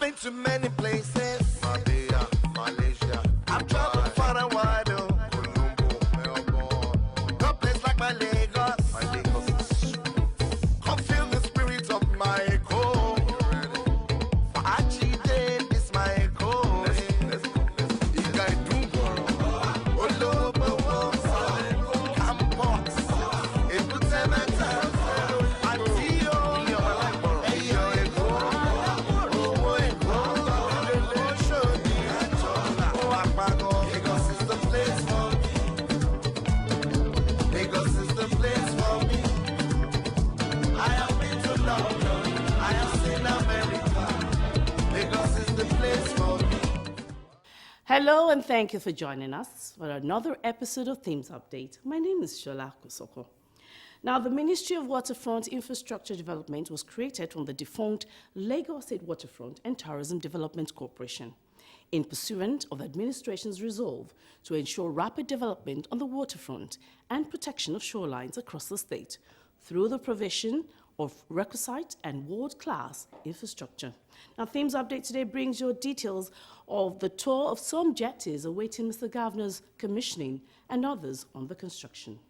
been to many places. Mabea, Malaysia. I've traveled far and wide. Colombo, Melbourne. No place like my Lagos. My Lagos. Come feel the spirit of my echo. For Achide is my echo. Let's go. Igai Dungoro. Olobo, Campos. Ebutemeta. Antio. Eyo Eko. Owo Eko. Oshodi. Oapago. Lagos is the place for me. Lagos is the place for me. I have been to London. I have seen America. Lagos is the place for me. Hello and thank you for joining us for another episode of Themes Update. My name is Shola Kosoko. Now, the Ministry of Waterfront Infrastructure Development was created from the defunct Lagos State Waterfront and Tourism Development Corporation in pursuant of the administration's resolve to ensure rapid development on the waterfront and protection of shorelines across the state through the provision of requisite and world-class infrastructure. Now, Themes Update today brings you details of the tour of some jetties awaiting Mr. Governor's commissioning and others on the construction.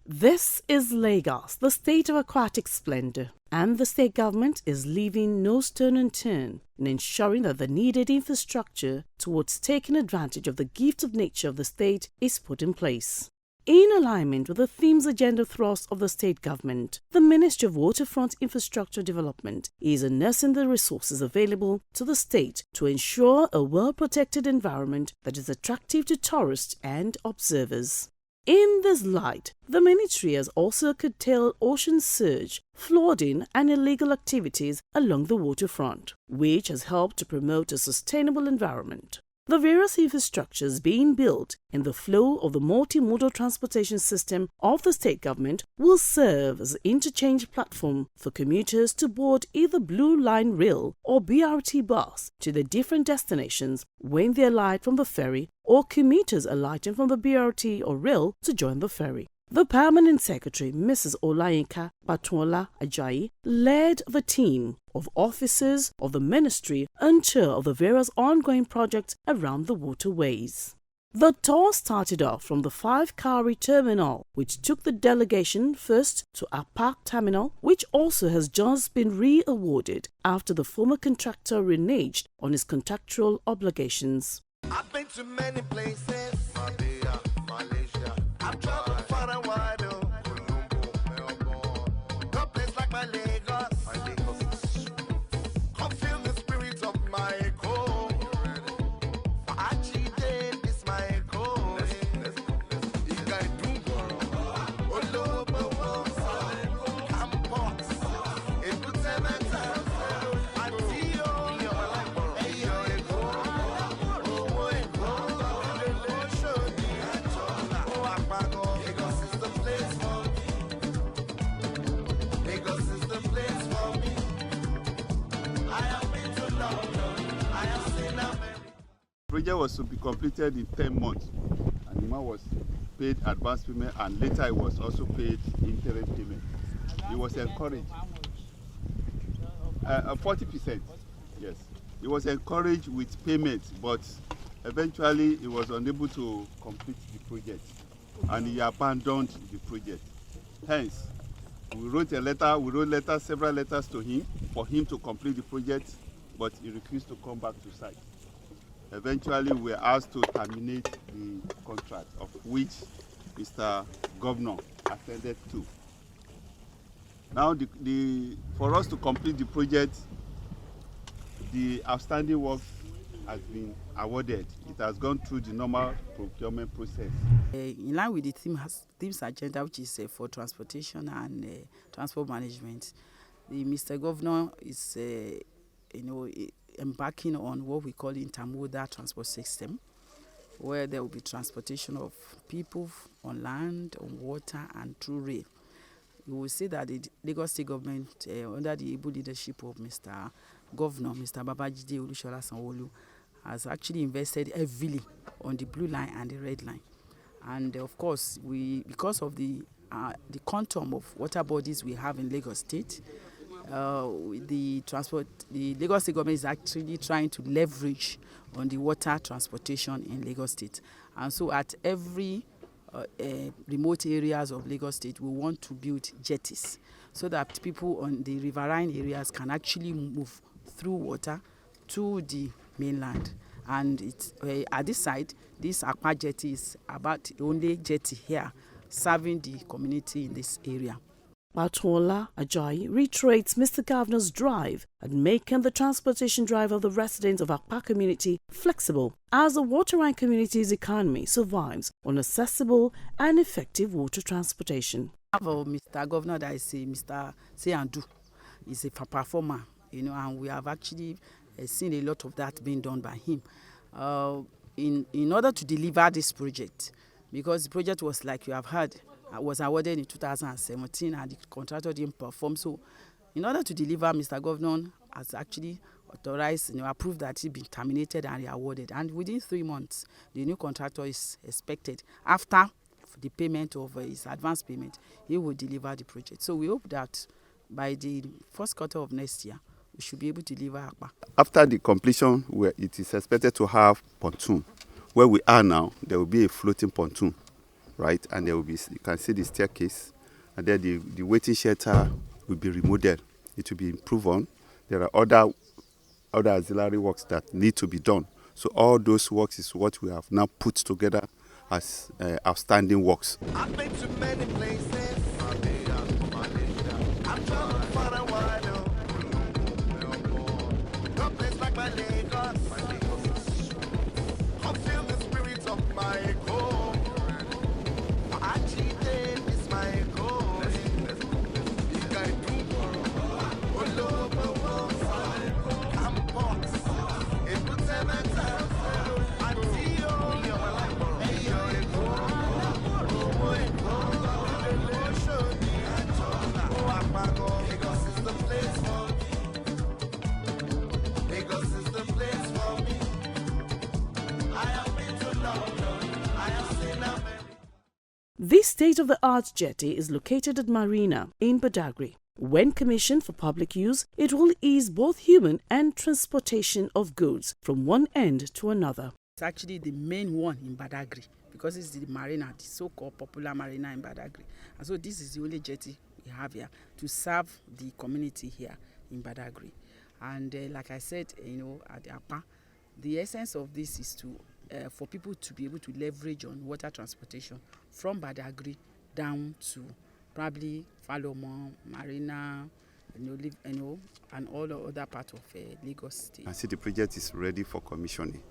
This is Lagos, the state of aquatic splendor, and the state government is leaving no stone unturned in ensuring that the needed infrastructure towards taking advantage of the gift of nature of the state is put in place. In alignment with the themes agenda thrust of the state government, the Ministry of Waterfront Infrastructure Development is harnessing the resources available to the state to ensure a well-protected environment that is attractive to tourists and observers. In this light, the ministry has also curtailed ocean surge, flooding, and illegal activities along the waterfront, which has helped to promote a sustainable environment. The various infrastructures being built in the flow of the multimodal transportation system of the state government will serve as an interchange platform for commuters to board either Blue Line rail or BRT bus to their different destinations when they alight from the ferry, or commuters alighting from the BRT or rail to join the ferry. The Permanent Secretary, Mrs. Olayinka Batuola Ajayi, led the team of officers of the ministry on tour of the various ongoing projects around the waterways. The tour started off from the 5-Cowrie terminal, which took the delegation first to Apak terminal, which also has just been re-awarded after the former contractor reneged on his contractual obligations. I've been to many places. Mabea, Malaysia. I've traveled far and wide. Colombo, Melbourne. No place like my Lagos. My Lagos. Come feel the spirit of my echo. For Achide is my echo. Let's go. Igai Dungoro. Olobo, Campos. Ebutemeta. Antio. Eyo Eko. Owo Eko. Oshodi. Oapago. Lagos is the place for me. Lagos is the place for me. I have been to London. I have seen America. The project was to be completed in 10 months, and the man was paid advance payment, and later he was also paid interim payment. He was encouraged. 40%, yes. He was encouraged with payment, but eventually he was unable to complete the project, and he abandoned the project. Hence, we wrote several letters to him for him to complete the project, but he refused to come back to site. Eventually, we were asked to terminate the contract, of which Mr. Governor attended to. Now, for us to complete the project, the outstanding work has been awarded. It has gone through the normal procurement process. In line with the themes agenda, which is for transportation and transport management, the Mr. Governor is, embarking on what we call intermodal transport system, where there will be transportation of people on land, on water, and through rail. We will see that the Lagos State government, under the able leadership of Mr. Governor, Mr. Babajide Olusola Sanwo-Olu, has actually invested heavily on the Blue Line and the Red Line. And of course, because of the quantum of water bodies we have in Lagos State, the Lagos State government is actually trying to leverage on the water transportation in Lagos State. And so at every remote areas of Lagos State, we want to build jetties so that people on the riverine areas can actually move through water to the mainland. And it's at this side, this Aqua jetty is about the only jetty here serving the community in this area. Batola Ajayi reiterates Mr. Governor's drive at making the transportation drive of the residents of Akpa community flexible as the waterline community's economy survives on accessible and effective water transportation. Mr. Governor, that is Mr. Seyandu, is a performer, and we have actually seen a lot of that being done by him. In order to deliver this project, because the project was, like you have heard, was awarded in 2017 and the contractor didn't perform. So in order to deliver, Mr. Governor has actually authorized, approved that it be terminated and re-awarded. And within 3 months, the new contractor is expected. After the payment of his advance payment, he will deliver the project. So we hope that by the first quarter of next year, we should be able to deliver Akpa. After the completion, where it is expected to have pontoon. Where we are now, there will be a floating pontoon, right? And there will be, you can see the staircase, and then the waiting shelter will be remodeled. It will be improved on. There are other auxiliary works that need to be done. So all those works is what we have now put together as outstanding works. I've been to many places. I'm traveling far and wide. No place like my Lagos. I feel the spirit of my home. Achieving is my goal. You can do all over campus. It puts them at Lagos is the place for me. Lagos is the place for me. I have been to London. I have seen America. This state-of-the-art jetty is located at Marina in Badagry. When commissioned for public use, it will ease both human and transportation of goods from one end to another. It's actually the main one in Badagry because it's the marina, the so-called popular marina in Badagry. And so this is the only jetty we have here to serve the community here in Badagry. And like I said, at the APA, the essence of this is to for people to be able to leverage on water transportation from Badagry down to probably Falomo, Marina, and all the other parts of Lagos State. I see the project is ready for commissioning.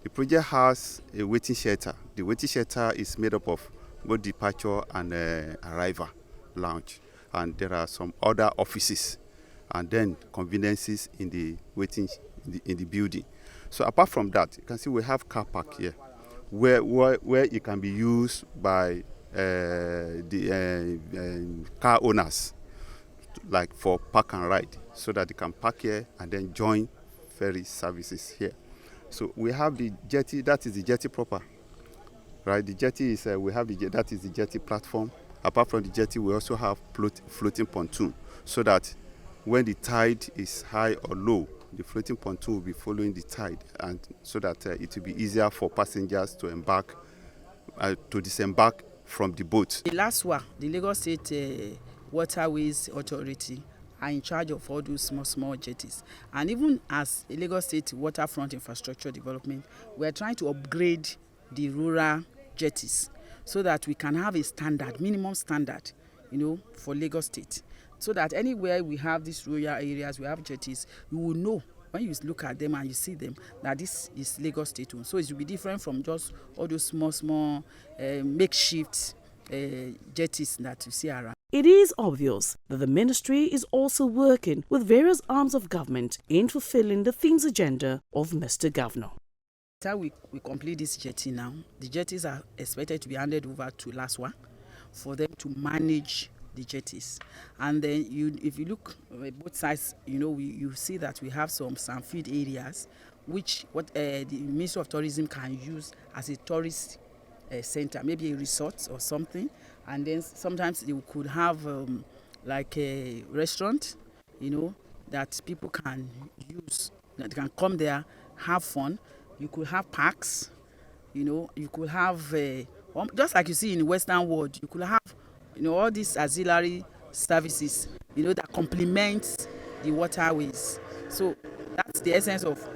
The project has a waiting shelter. The waiting shelter is made up of both departure and arrival lounge. And there are some other offices and then conveniences in the waiting in the building. So apart from that, you can see we have car park here, where it can be used by the car owners, like for park and ride, so that they can park here and then join ferry services here. So we have the jetty, that is the jetty proper, right? The jetty is that is the jetty platform. Apart from the jetty, we also have floating pontoon, so that when the tide is high or low, the floating pontoon will be following the tide, and so that it will be easier for passengers to disembark from the boat. The last one, the Lagos State Waterways Authority, are in charge of all those small jetties. And even as a Lagos State Waterfront Infrastructure Development, we are trying to upgrade the rural jetties so that we can have a standard, minimum standard, for Lagos State. So that anywhere we have these rural areas, we have jetties, you will know when you look at them and you see them that this is Lagos State. So it will be different from just all those small makeshift jetties that you see around. It is obvious that the ministry is also working with various arms of government in fulfilling the theme's agenda of Mr. Governor. After we complete this jetty now, the jetties are expected to be handed over to LASWA for them to manage the jetties. And then if you look at both sides, you see that we have some feed areas which the Ministry of Tourism can use as a tourist center, maybe a resort or something. And then sometimes you could have like a restaurant, that people can use, that can come there, have fun. You could have parks, you could have, just like you see in the Western world, you could have, all these auxiliary services, that complement the waterways. So that's the essence of,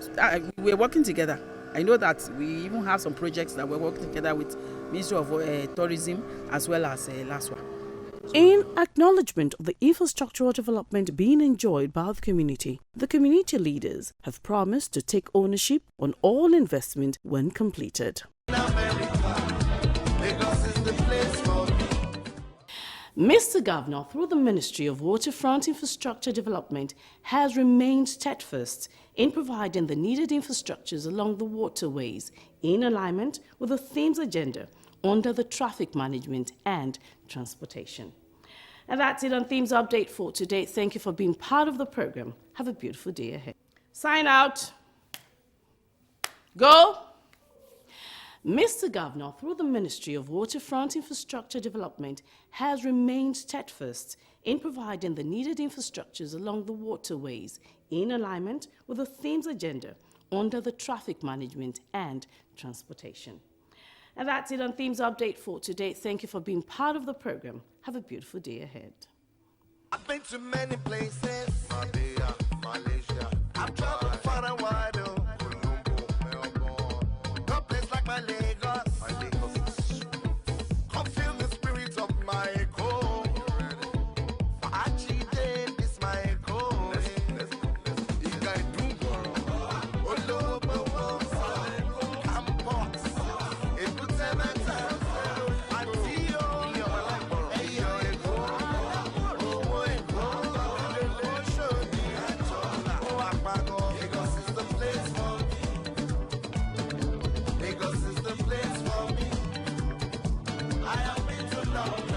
we're working together. I know that we even have some projects that we're working together with Ministry of Tourism as well as LASWA. In acknowledgement of the infrastructural development being enjoyed by the community leaders have promised to take ownership on all investment when completed. Mr. Governor, through the Ministry of Waterfront Infrastructure Development, has remained steadfast in providing the needed infrastructures along the waterways in alignment with the theme's agenda under the traffic management and transportation. And that's it on Themes Update for today. Thank you for being part of the program. Have a beautiful day ahead. Sign out. Go. Mr. Governor, through the Ministry of Waterfront Infrastructure Development, has remained steadfast in providing the needed infrastructures along the waterways in alignment with the theme's agenda under the traffic management and transportation. And that's it on Themes Update for today. Thank you for being part of the program. Have a beautiful day ahead. I've been to many places, Marbella, Malaysia. I've traveled far and wide, Colombo, Melbourne. No place like my Lagos. Come feel the spirit of my echo. Achide is my echo. Igaidungo, Olobo, Campos, Ebutemeta, Antio, Eyo Ego, Owo Ego, Oshodi, Oapago. Lagos is the place for me. Lagos is the place for me. I have been to love.